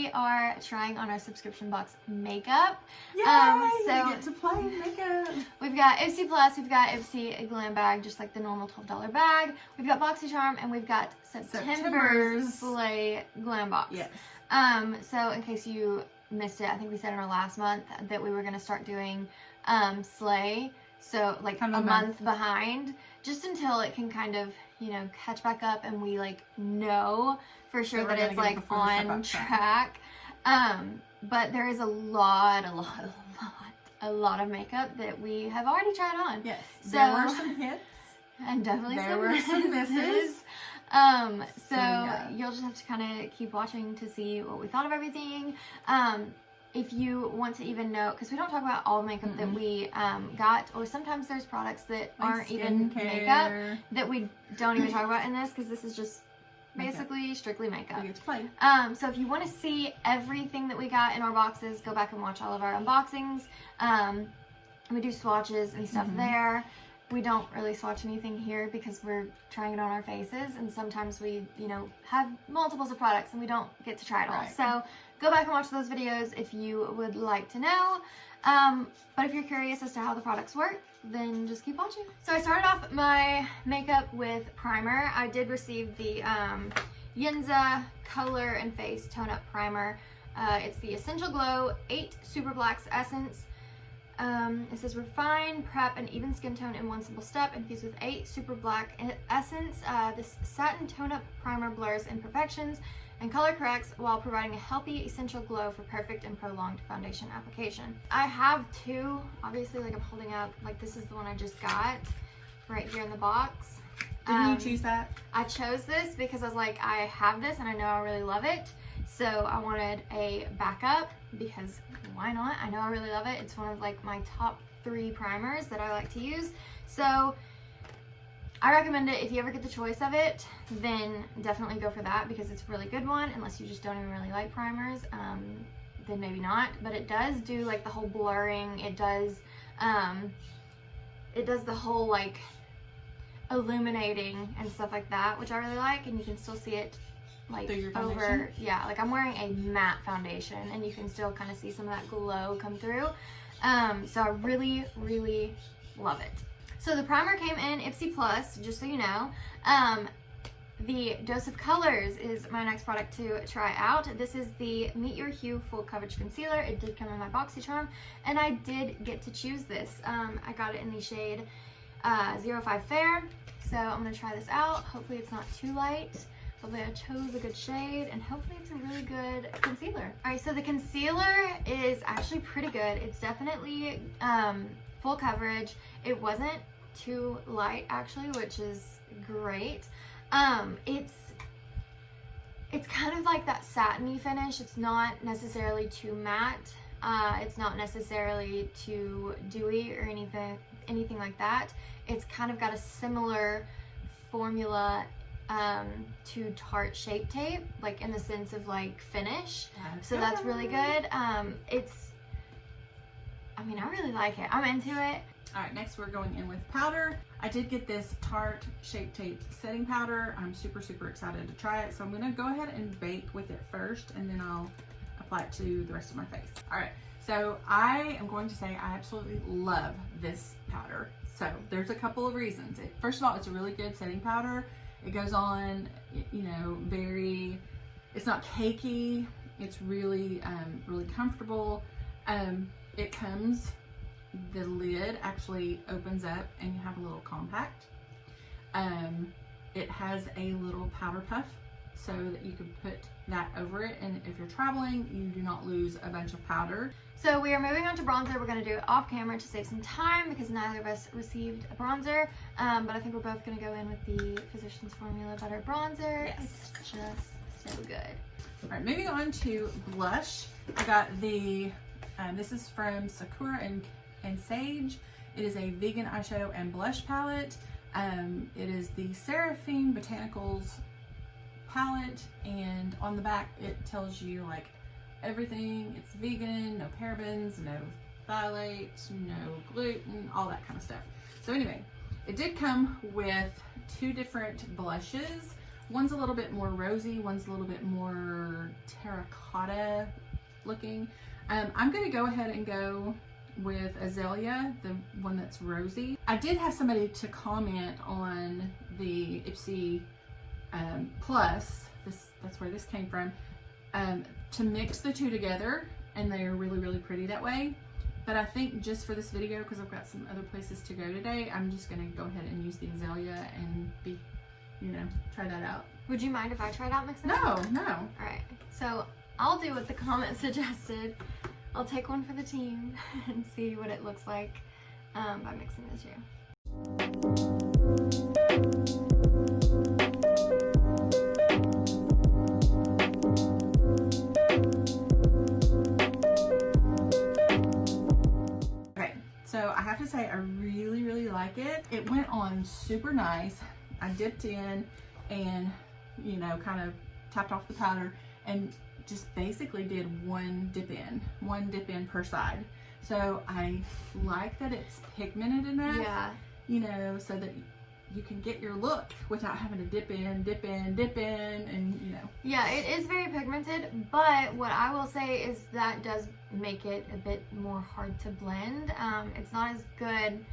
we are trying on our subscription box makeup. Yay! So we get to play makeup. We've got Ipsy Plus, we've got Ipsy Glam bag, just like the normal $12 bag. We've got BoxyCharm, and we've got September's Slay Glam Box. Yes. So in case you missed it, I think we said in our last month that we were going to start doing Slay, so like a month behind, just until it can kind of, you know, catch back up and we like know for sure that it's like on track. But there is a lot of makeup that we have already tried on. Yes. So there were some hits. And definitely there were some misses. So yeah. You'll just have to kind of keep watching to see what we thought of everything. If you want to even know, because we don't talk about all the makeup that we got, or sometimes there's products that aren't even makeup that we don't even talk about in this, because this is just basically strictly makeup. We get to play. So if you want to see everything that we got in our boxes, go back and watch all of our unboxings. We do swatches and stuff there. We don't really swatch anything here because we're trying it on our faces, and sometimes we, you know, have multiples of products and we don't get to try it all. Right. So go back and watch those videos if you would like to know. But if you're curious as to how the products work, then just keep watching. So I started off my makeup with primer. I did receive the Yinza Color and Face Tone Up Primer. It's the Essential Glow 8 Super Blacks Essence. It says refine, prep, and even skin tone in one simple step, infused with 8 super black essence. This satin tone-up primer blurs imperfections and color corrects while providing a healthy, essential glow for perfect and prolonged foundation application. I have two, obviously, like I'm holding up, like this is the one I just got right here in the box. Didn't you choose that? I chose this because I was like, I have this and I know I really love it. So I wanted a backup because why not? I know I really love it. It's one of like my top 3 primers that I like to use. So I recommend it. If you ever get the choice of it, then definitely go for that because it's a really good one. Unless you just don't even really like primers, then maybe not. But it does do like the whole blurring. It does the whole like illuminating and stuff like that, which I really like, and you can still see it like over, yeah, like I'm wearing a matte foundation and you can still kind of see some of that glow come through. So I really love it. So the primer came in Ipsy Plus, just so you know. The Dose of Colors is my next product to try out. This is the Meet Your Hue Full Coverage Concealer. It did come in my BoxyCharm, and I did get to choose this. I got it in the shade 05 Fair. So I'm gonna try this out. Hopefully it's not too light. Hopefully I chose a good shade, and hopefully it's a really good concealer. All right, so the concealer is actually pretty good. It's definitely full coverage. It wasn't too light actually, which is great. It's kind of like that satiny finish. It's not necessarily too matte. It's not necessarily too dewy or anything like that. It's kind of got a similar formula to Tarte Shape Tape, like in the sense of like finish. So that's really good. I mean, I really like it. I'm into it. All right, next we're going in with powder. I did get this Tarte Shape Tape setting powder. I'm super excited to try it. So I'm gonna go ahead and bake with it first, and then I'll apply it to the rest of my face. All right, so I am going to say I absolutely love this powder. So there's a couple of reasons. First of all, it's a really good setting powder. It goes on, you know, it's not cakey. It's really comfortable. It comes, the lid actually opens up and you have a little compact. It has a little powder puff so that you can put that over it, and if you're traveling, you do not lose a bunch of powder. So we are moving on to bronzer. We're going to do it off camera to save some time because neither of us received a bronzer, but I think we're both going to go in with the Physicians Formula Butter Bronzer. Yes. It's just so good. All right, moving on to blush. I got the, this is from Sakura and Sage. It is a vegan eyeshadow and blush palette. It is the Seraphine Botanicals palette, and on the back it tells you like everything. It's vegan, no parabens, no phthalates, no gluten, all that kind of stuff. So anyway, it did come with 2 different blushes. One's a little bit more rosy, one's a little bit more terracotta looking. I'm gonna go ahead and go with Azalea, the one that's rosy. I did have somebody to comment on the Ipsy Plus, that's where this came from, to mix the two together, and they are really, really pretty that way. But I think just for this video, because I've got some other places to go today, I'm just gonna go ahead and use the Azalea and try that out. Would you mind if I tried out mixing? No. Alright, so I'll do what the comment suggested. I'll take one for the team and see what it looks like by mixing the two. So I have to say, I really, really like it. It went on super nice. I dipped in and, kind of tapped off the powder and just basically did one dip in per side. So I like that it's pigmented enough, so that you can get your look without having to dip in, and Yeah, it is very pigmented, but what I will say is that does make it a bit more hard to blend. It's not as good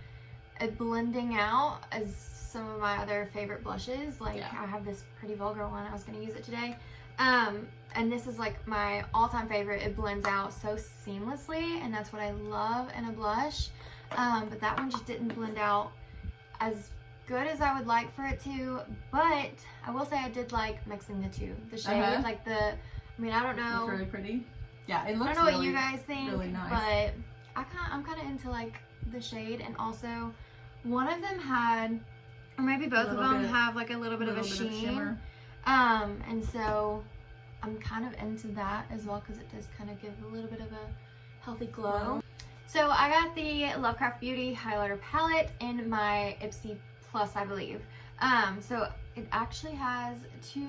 at blending out as some of my other favorite blushes. Like, I have this Pretty Vulgar one. I was going to use it today. And this is like my all-time favorite. It blends out so seamlessly, and that's what I love in a blush. But that one just didn't blend out as good as I would like for it to, but I will say I did like mixing the two. The shade, like I don't know. It's really pretty. Yeah, it looks I don't know what you guys think, really nice. But I'm kind of into like the shade, and also one of them had, or maybe both of them have like a little bit of a sheen. And so I'm kind of into that as well, because it does kind of give a little bit of a healthy glow. So I got the Lovecraft Beauty highlighter palette in my Ipsy Plus, I believe. So it actually has two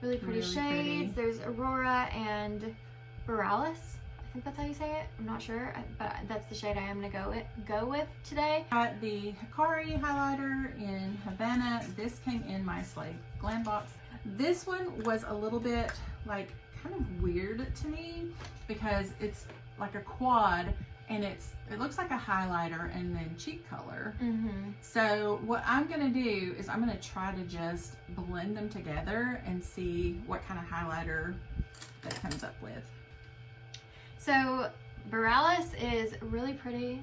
really pretty shades. There's Aurora and Borealis. I think that's how you say it. I'm not sure, but that's the shade I am gonna go with today. Got the Hikari highlighter in Havana. This came in my Slay Glam box. This one was a little bit like kind of weird to me because it's like a quad, and it looks like a highlighter and then cheek color. So what I'm gonna do is I'm gonna try to just blend them together and see what kind of highlighter that comes up with. So Borealis is really pretty,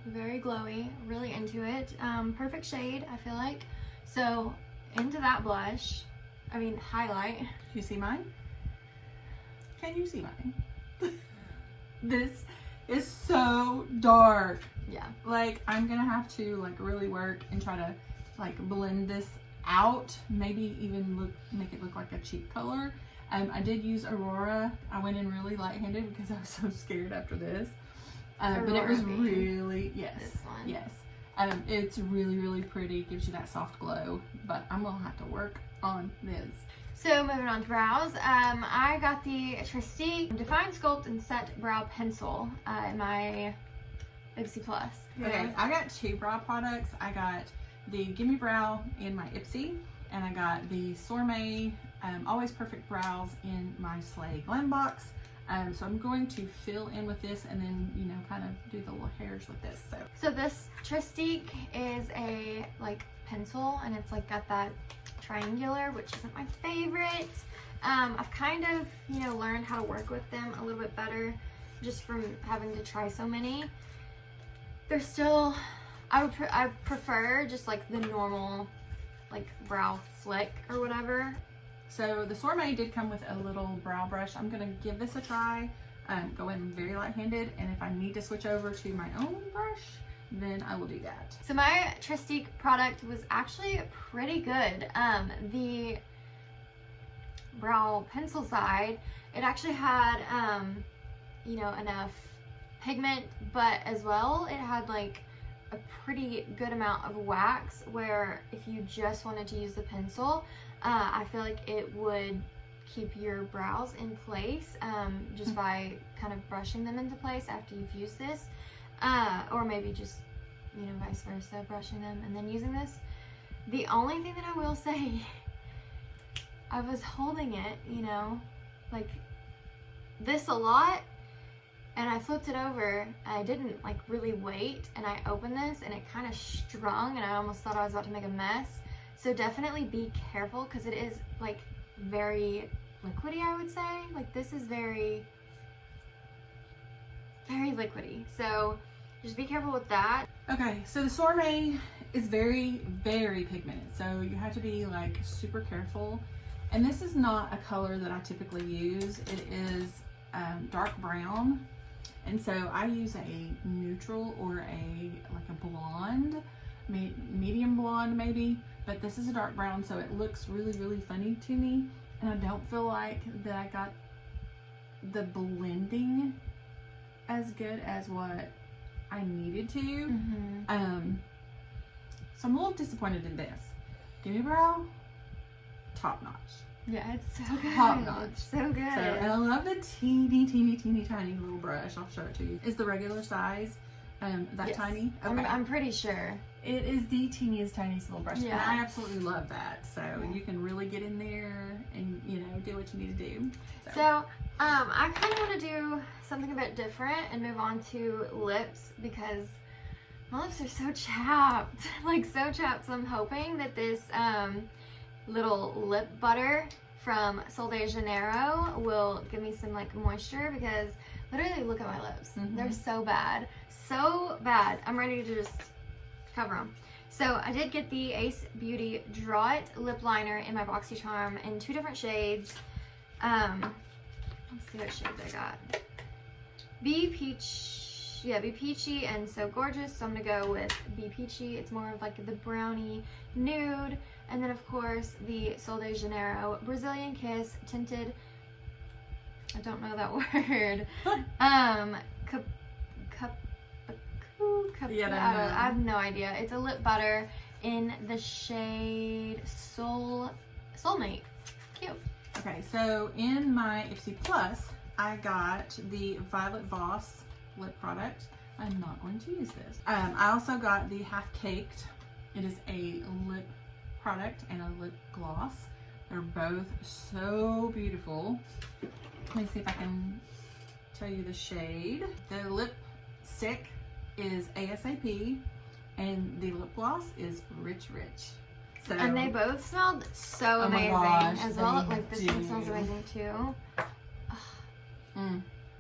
very glowy, really into it. Perfect shade, I feel like. So into that blush, highlight. Do you see mine? Can you see mine? This is so dark. Yeah. Like, I'm gonna have to like really work and try to like blend this out. Maybe even make it look like a cheek color. I did use Aurora. I went in really light-handed because I was so scared after this. But it was really, this one. Yes. It's really, really pretty. Gives you that soft glow. But I'm gonna have to work on this. So moving on to brows, I got the Tristique Define, Sculpt, and Set Brow Pencil in my Ipsy Plus. Okay, I got two brow products. I got the Gimme Brow in my Ipsy, and I got the Sormay Always Perfect Brows in my Slay Glam box. So I'm going to fill in with this and then, kind of do the little hairs with this. So this Tristique is a like pencil, and it's like got that triangular, which isn't my favorite. I've kind of, learned how to work with them a little bit better just from having to try so many. They're still, I prefer just like the normal like brow flick or whatever. So the Sormay did come with a little brow brush. I'm gonna give this a try. Go in very light-handed, and if I need to switch over to my own brush, then I will do that. So my Tristique product was actually pretty good. The brow pencil side, it actually had, enough pigment, but as well, it had like a pretty good amount of wax, where if you just wanted to use the pencil, I feel like it would keep your brows in place just by kind of brushing them into place after you've used this. Or maybe just, vice versa, brushing them and then using this. The only thing that I will say I was holding it, you know, like this a lot, and I flipped it over, and I didn't like really wait, and I opened this, and it kind of strung, and I almost thought I was about to make a mess. So definitely be careful, because it is like very liquidy, I would say. Like this is very, very liquidy. So just be careful with that. Okay, so the sorbet is very, very pigmented. So you have to be like super careful. And this is not a color that I typically use. It is dark brown. And so I use a neutral or like a blonde, medium blonde maybe. But this is a dark brown, so it looks really, really funny to me. And I don't feel like that I got the blending as good as what I needed to. Mm-hmm. So I'm a little disappointed in this. Gimme Brow, top notch. Yeah, it's so good. Top notch. It's so good. So, and I love the teeny, teeny, teeny, tiny little brush. I'll show it to you. Is the regular size that Yes. tiny? Okay. I'm pretty sure. It is the teeniest, tiniest little brush. Yeah. And I absolutely love that. So you can really get in there and, you know, do what you need to do. So I kind of want to do something a bit different and move on to lips, because my lips are so chapped, like so chapped. So I'm hoping that this little lip butter from Sol de Janeiro will give me some like moisture, because literally look at my lips. They're so bad. So bad. I'm ready to just cover them. So I did get the Ace Beauty Draw It lip liner in my boxycharm in 2 different shades. Let's see what shades I got. Be Peachy and So Gorgeous. So I'm gonna go with Be Peachy. It's more of like the brownie nude. And then of course the Sol de Janeiro Brazilian Kiss tinted, I don't know that word. I have no idea. It's a lip butter in the shade Soulmate. Cute. Okay, so in my Ipsy Plus, I got the Violet Voss lip product. I'm not going to use this. I also got the Half Caked. It is a lip product and a lip gloss. They're both so beautiful. Let me see if I can tell you the shade. The lipstick is ASAP and the lip gloss is Rich Rich. So, and they both smelled so amazing as well. Like this one smells amazing too.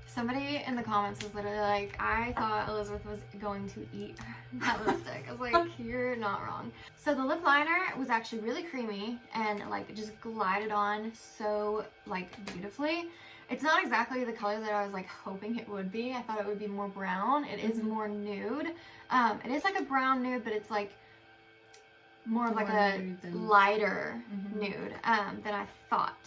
Somebody in the comments was literally like, I thought Elizabeth was going to eat that lipstick. I was like, you're not wrong. So the lip liner was actually really creamy and like just glided on so like beautifully. It's not exactly the color that I was like hoping it would be. I thought it would be more brown. It is more nude. It is like a brown nude, but it's like more of like a lighter nude than I thought.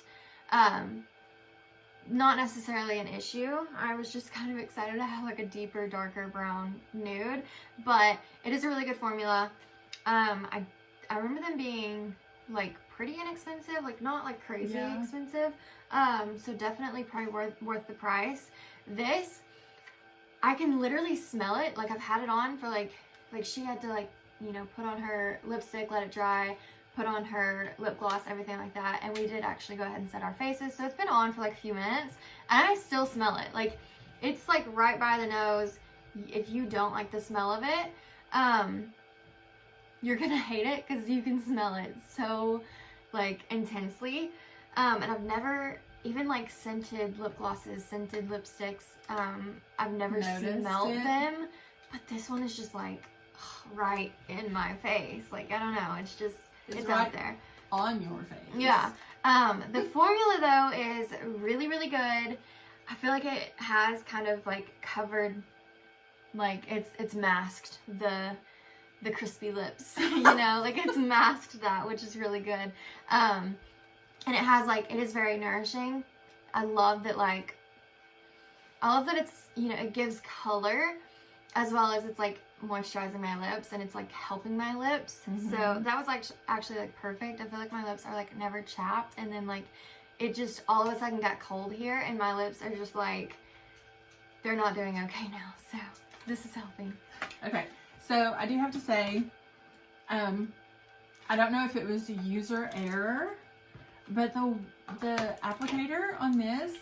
Not necessarily an issue. I was just kind of excited to have like a deeper, darker brown nude, but it is a really good formula. I remember them being like pretty inexpensive, like not like crazy expensive. So definitely probably worth the price. This, I can literally smell it. Like I've had it on for like she had to like, you know, put on her lipstick, let it dry, put on her lip gloss, everything like that. And we did actually go ahead and set our faces. So it's been on for like a few minutes and I still smell it. Like it's like right by the nose. If you don't like the smell of it, you're gonna hate it because you can smell it so like intensely. And I've never, even like scented lip glosses, scented lipsticks, I've never smelled them, but this one is just like right in my face. Like, I don't know, it's just, it's right out there. On your face. Yeah. The formula though is really, really good. I feel like it has kind of like covered, like it's masked the crispy lips, you know, like it's masked that, which is really good. And it has like, it is very nourishing. I love that it's, you know, it gives color as well as it's like moisturizing my lips and it's like helping my lips. So that was like actually like perfect. I feel like my lips are like never chapped, and then like it just all of a sudden got cold here and my lips are just like, they're not doing okay now. So this is helping. Okay. So I do have to say, I don't know if it was a user error, But the applicator on this,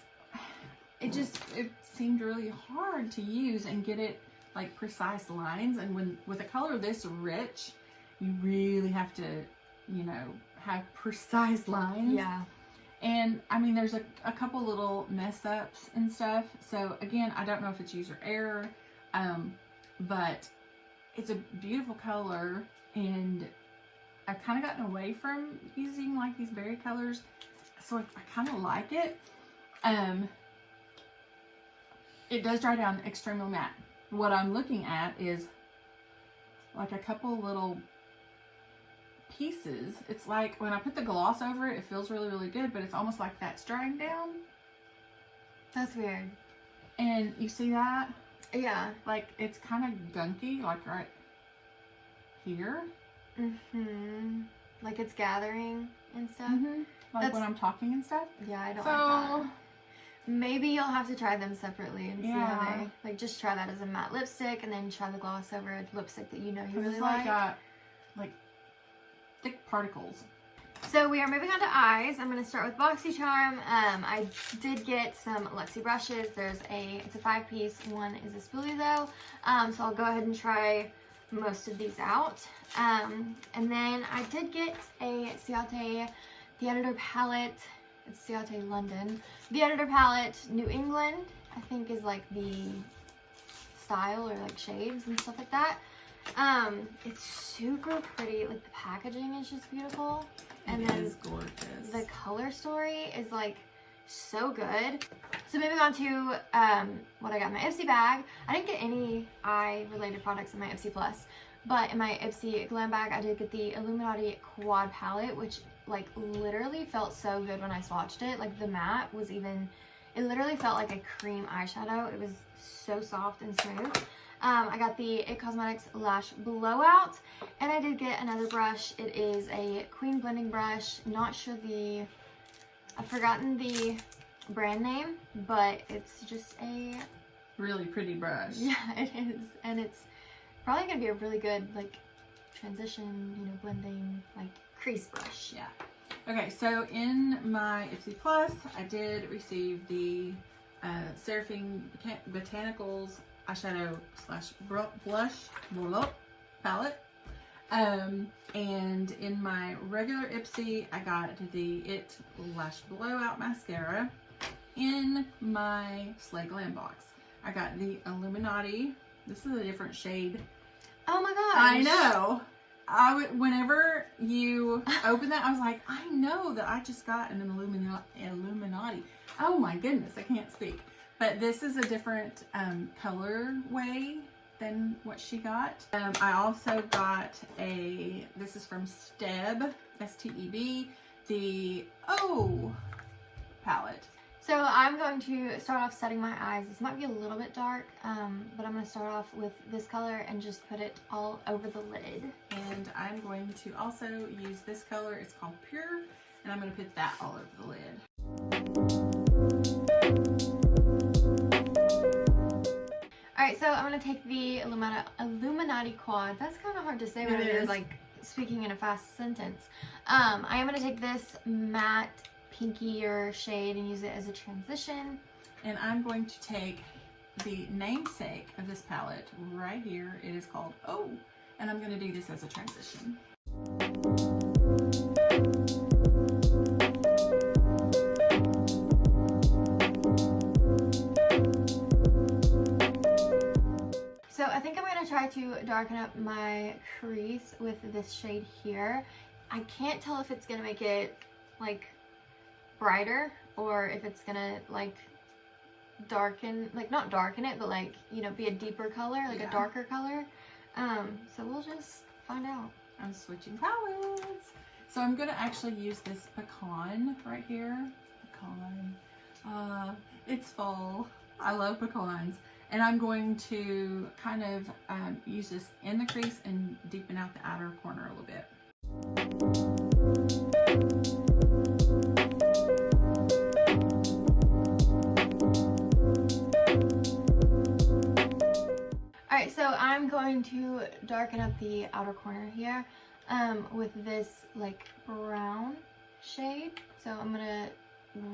it seemed really hard to use and get it like precise lines. And with a color this rich, you really have to, you know, have precise lines. Yeah. And I mean, there's a couple little mess ups and stuff. So again, I don't know if it's user error, but it's a beautiful color, and I've kind of gotten away from using like these berry colors, so I kind of like it. It does dry down extremely matte. What I'm looking at is like a couple little pieces. It's like when I put the gloss over it, it feels really, really good, but it's almost like that's drying down. That's weird. And you see that? Yeah. Like it's kind of gunky, like right here. Like it's gathering and stuff. Like when I'm talking and stuff. Yeah, I don't like that. Maybe you'll have to try them separately and see how they, like, just try that as a matte lipstick and then try the gloss over a lipstick that you know you really like. Like thick particles. So we are moving on to eyes. I'm going to start with boxycharm. I did get some Luxie brushes. It's a 5-piece. One is a spoolie though. So I'll go ahead and try most of these out. And then I did get a Ciate The Editor palette. It's Ciate London. The Editor palette New England, I think, is like the style or like shades and stuff like that. It's super pretty. Like the packaging is just beautiful. And then is gorgeous. The color story is like so good. So moving on to what I got in my Ipsy bag. I didn't get any eye related products in my Ipsy Plus, but in my Ipsy Glam bag I did get the Illuminati Quad palette, which like literally felt so good when I swatched it. Like the matte was even, it literally felt like a cream eyeshadow. It was so soft and smooth. I got the It Cosmetics Lash Blowout, and I did get another brush. It is a Queen blending brush. Not sure I've forgotten the brand name, but it's just a really pretty brush. Yeah, it is, and it's probably gonna be a really good like transition, you know, blending like crease brush. Yeah. Okay, so in my Ipsy Plus, I did receive the Seraphim Botanicals eyeshadow slash blush palette. And in my regular Ipsy, I got the It Lash Blowout mascara. In my Slay Glam box, I got the Illuminati. This is a different shade. Oh my gosh. I know. Whenever you open that, I was like, I know that I just got an Illuminati. Oh my goodness, I can't speak. But this is a different colorway than what she got. I also got this is from Steb, S-T-E-B, the O palette. So I'm going to start off setting my eyes. This might be a little bit dark, but I'm going to start off with this color and just put it all over the lid. And I'm going to also use this color. It's called Pure, and I'm going to put that all over the lid. Alright, so I'm going to take the Illuminati Quad. That's kind of hard to say when you're like speaking in a fast sentence. I am going to take this matte pinkier shade and use it as a transition. And I'm going to take the namesake of this palette right here. It is called O, and I'm going to do this as a transition. So I think I'm going to try to darken up my crease with this shade here. I can't tell if it's going to make it like brighter or if it's gonna like darken, like not darken it, but like, you know, be a deeper color, like a darker color. So we'll just find out. I'm switching palettes. So I'm gonna actually use this pecan right here. Pecan. It's fall. I love pecans. And I'm going to kind of use this in the crease and deepen out the outer corner a little bit. Alright, so I'm going to darken up the outer corner here with this like brown shade. So I'm gonna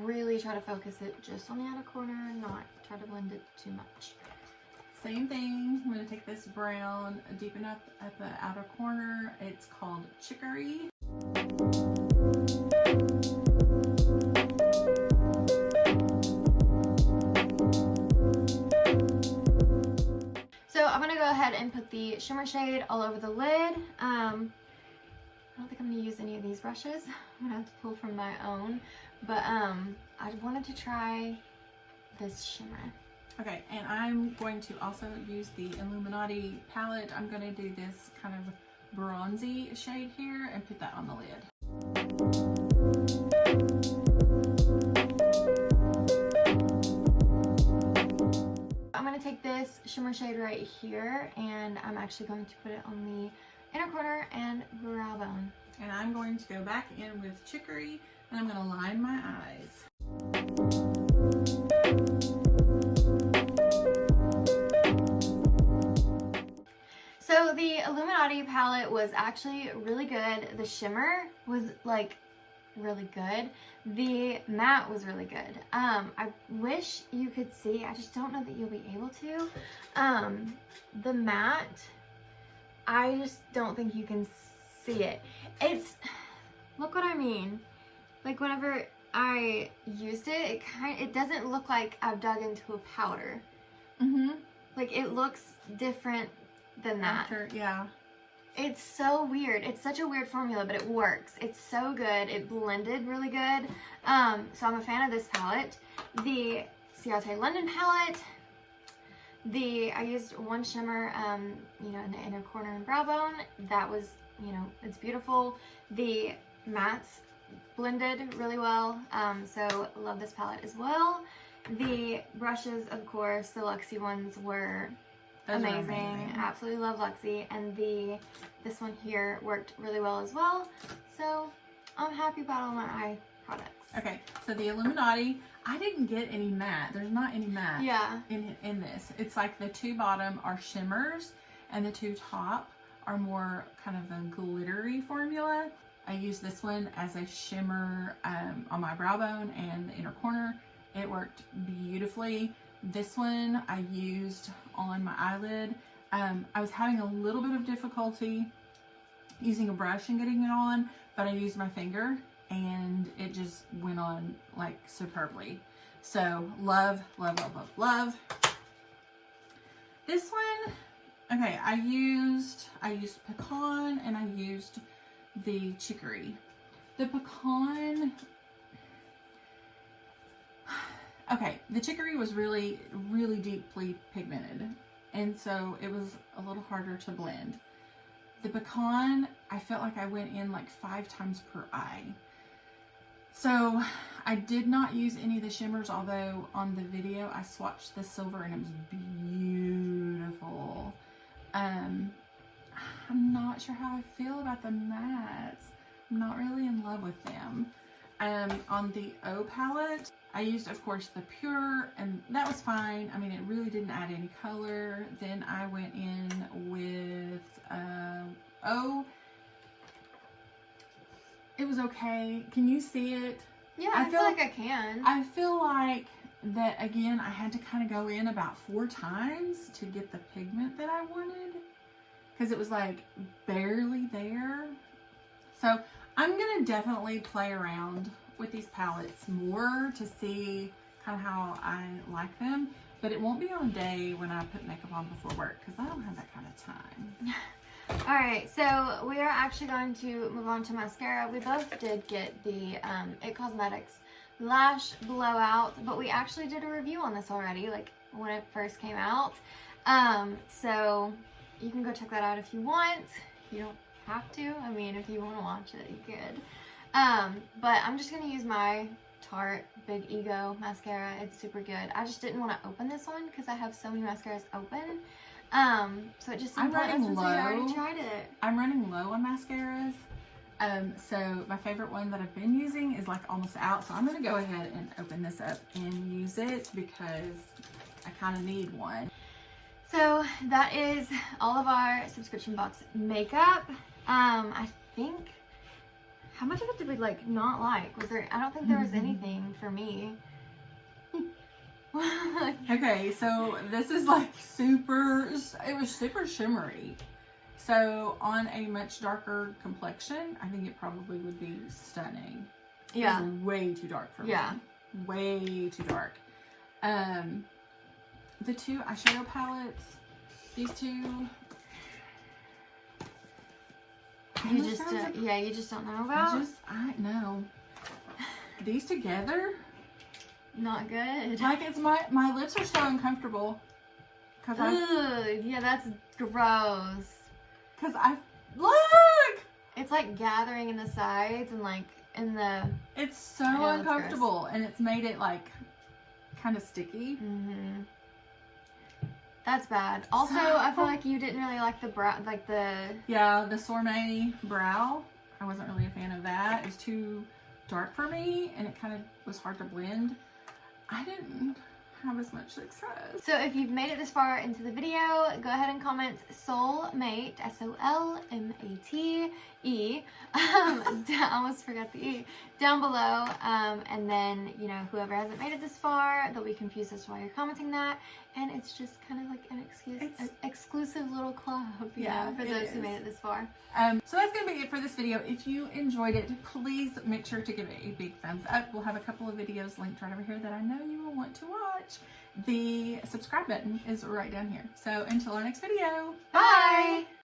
really try to focus it just on the outer corner, not try to blend it too much. Same thing. I'm going to take this brown, deepen up at the outer corner. It's called Chicory. So I'm going to go ahead and put the shimmer shade all over the lid. I don't think I'm going to use any of these brushes. I'm going to have to pull from my own. But I wanted to try this shimmer. Okay, and I'm going to also use the Illuminati palette. I'm going to do this kind of bronzy shade here and put that on the lid. I'm going to take this shimmer shade right here and I'm actually going to put it on the inner corner and brow bone. And I'm going to go back in with Chicory and I'm going to line my eyes. So the Illuminati palette was actually really good. The shimmer was like really good. The matte was really good. I wish you could see, I just don't know that you'll be able to. The matte, I just don't think you can see it. Look what I mean. Like whenever I used it, it doesn't look like I've dug into a powder. Like it looks different than that. Yeah. It's so weird. It's such a weird formula, but it works. It's so good. It blended really good. So I'm a fan of this palette. The Ciate London palette. I used one shimmer, you know, in the inner corner and brow bone. That was, you know, it's beautiful. The mattes blended really well. So love this palette as well. The brushes, of course, the Luxie ones were amazing. Absolutely love Luxie. And this one here worked really well as well. So I'm happy about all my eye products. Okay, so the Illuminati, I didn't get any matte. There's not any matte in this. It's like the two bottom are shimmers and the two top are more kind of a glittery formula. I used this one as a shimmer on my brow bone and the inner corner. It worked beautifully. This one I used on my eyelid. I was having a little bit of difficulty using a brush and getting it on, but I used my finger and it just went on like superbly. So love, love, love, love, love. This one, okay, I used pecan and I used the chicory. The pecan, okay, the chicory was really, really deeply pigmented, and so it was a little harder to blend. The pecan, I felt like I went in like 5 times per eye. So I did not use any of the shimmers, although on the video I swatched the silver and it was beautiful. I'm not sure how I feel about the mattes. I'm not really in love with them. On the O palette, I used, of course, the Pure, and that was fine. I mean, it really didn't add any color. Then I went in with O. It was okay. Can you see it? Yeah, I feel like I can. I feel like that, again, I had to kind of go in about 4 times to get the pigment that I wanted, because it was like barely there. So I'm going to definitely play around with these palettes more to see kind of how I like them, but it won't be on a day when I put makeup on before work because I don't have that kind of time. Alright, so we are actually going to move on to mascara. We both did get the It Cosmetics Lash Blowout, but we actually did a review on this already, like when it first came out. So you can go check that out if you want. You don't have to. I mean, if you want to watch it, you could. But I'm just going to use my Tarte Big Ego mascara. It's super good. I just didn't want to open this one because I have so many mascaras open. So it just seemed pointless since we already tried it. I'm running low on mascaras. So my favorite one that I've been using is like almost out. So I'm going to go ahead and open this up and use it because I kind of need one. So that is all of our subscription box makeup. I think How much of it did we like not like? Was there? I don't think there was anything for me. Okay, so this is like super. It was super shimmery. So on a much darker complexion, I think it probably would be stunning. Yeah. It was way too dark for me. Yeah. Way too dark. The two eyeshadow palettes, these two. You just, yeah, you just don't know about. I know. These together, not good. like it's my lips are so uncomfortable. Cause yeah, that's gross. Cause look. It's like gathering in the sides and like in the. It's so uncomfortable, and it's made it like kind of sticky. Mm-hmm. That's bad. Also, I feel like you didn't really like the brow, like the... Yeah, the Sourmet brow. I wasn't really a fan of that. It was too dark for me, and it kind of was hard to blend. I didn't have as much success. So if you've made it this far into the video, go ahead and comment Soulmate, S-O-L-M-A-T-E. I almost forgot the E. Down below, and then, you know, whoever hasn't made it this far, they'll be confused as to why you're commenting that, and it's just kind of like an exclusive little club, you know, for those who made it this far. So that's going to be it for this video. If you enjoyed it, please make sure to give it a big thumbs up. We'll have a couple of videos linked right over here that I know you will want to watch. The subscribe button is right down here. So until our next video, bye!